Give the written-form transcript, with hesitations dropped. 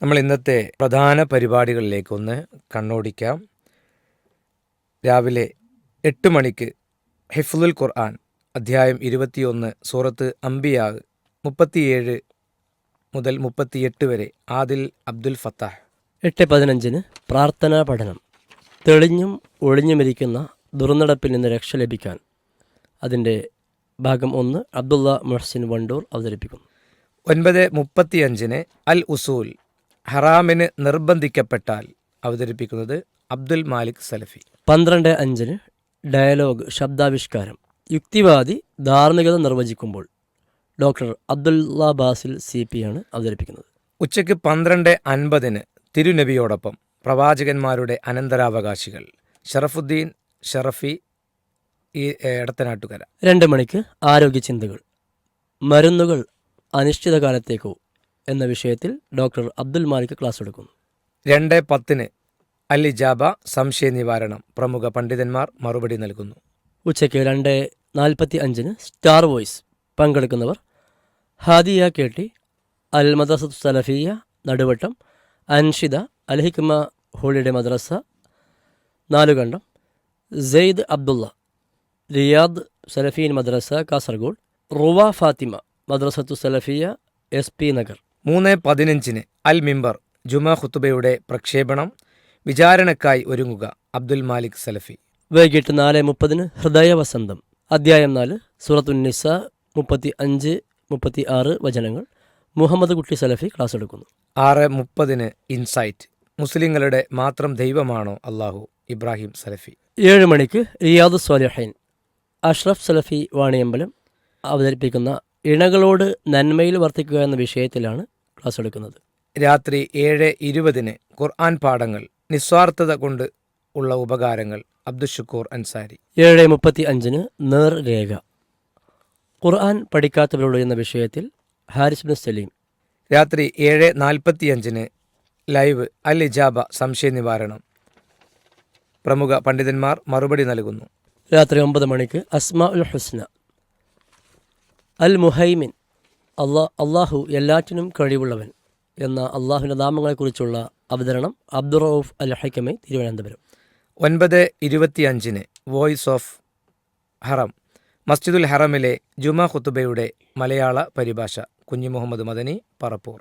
നമ്മൾ ഇന്നത്തെ പ്രധാന പരിപാടികളിലേക്കൊന്ന് കണ്ണോടിക്കാം. രാവിലെ 8 മണിക്ക് ഹിഫ്ളുൽ ഖുർആൻ അധ്യായം 21 സൂറത്ത് അംബിയാ 37 മുതൽ 38 വരെ ആദിൽ അബ്ദുൽ ഫത്താഹ്. 8:15 പ്രാർത്ഥനാ പഠനം. തെളിഞ്ഞും ഒളിഞ്ഞുമിരിക്കുന്ന ദുർനടപ്പിൽ നിന്ന് രക്ഷ ലഭിക്കാൻ അതിൻ്റെ ഭാഗം 1 അബ്ദുള്ള മുഹ്സിൻ വണ്ടൂർ അവതരിപ്പിക്കുന്നു. 9:35 അൽ ഉസൂൽ ഹറാമിന് നിർബന്ധിക്കപ്പെട്ടാൽ അവതരിപ്പിക്കുന്നത് അബ്ദുൽ മാലിക് സലഫി. 12:05 ഡയലോഗ് ശബ്ദാവിഷ്കാരം. യുക്തിവാദി ധാർമ്മികത നിർവചിക്കുമ്പോൾ ഡോക്ടർ അബ്ദുള്ള ബാസിൽ CP ആണ് അവതരിപ്പിക്കുന്നത്. ഉച്ചയ്ക്ക് 12:50 തിരുനബിയോടൊപ്പം പ്രവാചകന്മാരുടെ അനന്തരാവകാശികൾ ഷറഫുദ്ദീൻ ഷറഫി എടത്തനാട്ടുകര. 2 മണിക്ക് ആരോഗ്യ ചിന്തകൾ. മരുന്നുകൾ അനിശ്ചിതകാലത്തേക്കോ എന്ന വിഷയത്തിൽ ഡോക്ടർ അബ്ദുൽ മാലിക് ക്ലാസ് എടുക്കുന്നു. 2:10 അൽ ഇജാബ സംശയ നിവാരണം. പ്രമുഖ പണ്ഡിതന്മാർ മറുപടി നൽകുന്നു. ഉച്ചയ്ക്ക് 2:45 സ്റ്റാർ വോയിസ്. പങ്കെടുക്കുന്നവർ ഹാദിയ KT, അൽ മദ്രസത്തു സലഫിയ നടുവട്ടം, അൻഷിദ അൽ ഹിക്മ ഹോളിഡേ മദ്രസ നാലുകണ്ടം, സെയ്ദ് അബ്ദുള്ള റിയാദ് സലഫീൻ മദ്രസ കാസർഗോഡ്, റുവ ഫാത്തിമ മദ്രസത്തു സലഫിയ SP നഗർ. 3:15 അൽ മിമ്പർ ജുമാ ഖുതുബയുടെ പ്രക്ഷേപണം. വിചാരണക്കായി ഒരുങ്ങുക അബ്ദുൽ മാലിക് സലഫി. വൈകിട്ട് 4:30 ഹൃദയവസന്തം അധ്യായം 4 സൂറത്തുന്നിസ 35-36 വചനങ്ങൾ. മുഹമ്മദ് കുട്ടി സലഫി ക്ലാസ് എടുക്കുന്നു. 6:30 ഇൻസൈറ്റ് മുസ്ലിങ്ങളുടെ മാത്രം ദൈവമാണോ അള്ളാഹു ഇബ്രാഹിം സലഫി. 7 മണിക്ക് റിയാദു സ്വാലിഹീൻ അഷ്റഫ് സലഫി വാണിയമ്പലം അവതരിപ്പിക്കുന്ന ഇണകളോട് നന്മയിൽ വർത്തിക്കുക എന്ന വിഷയത്തിലാണ് ക്ലാസ് എടുക്കുന്നത്. രാത്രി 7:20 ഖുർആൻ പാഠങ്ങൾ. നിസ്വാർത്ഥത കൊണ്ട് ഉള്ള ഉപകാരങ്ങൾ അബ്ദുഷുക്കൂർ അൻസാരി. 7:35 നേർരേഖ ഖുർആൻ പഠിക്കാത്തവരോട് എന്ന വിഷയത്തിൽ ഹാരിസ് ബിൻ സലീം. രാത്രി 7:45 ലൈവ് അൽ ഇജാബ സംശയ നിവാരണം. പ്രമുഖ പണ്ഡിതന്മാർ മറുപടി നൽകുന്നു. രാത്രി 9 മണിക്ക് അസ്മാ ഉൽ ഹുസ്ന അൽ മുഹൈമിൻ അള്ളാഹു എല്ലാറ്റിനും കഴിവുള്ളവൻ എന്ന അള്ളാഹുവിൻ്റെ നാമങ്ങളെക്കുറിച്ചുള്ള അവതരണം അബ്ദുറൌഫ് അൽ ഹൈക്കമി തിരുവനന്തപുരം. 9:25 വോയിസ് ഓഫ് ഹറം മസ്ജിദുൽ ഹറമിലെ ജുമാ ഖുതുബയുടെ മലയാള പരിഭാഷ. കുഞ്ഞി മുഹമ്മദ് മദനി പറപ്പൂർ.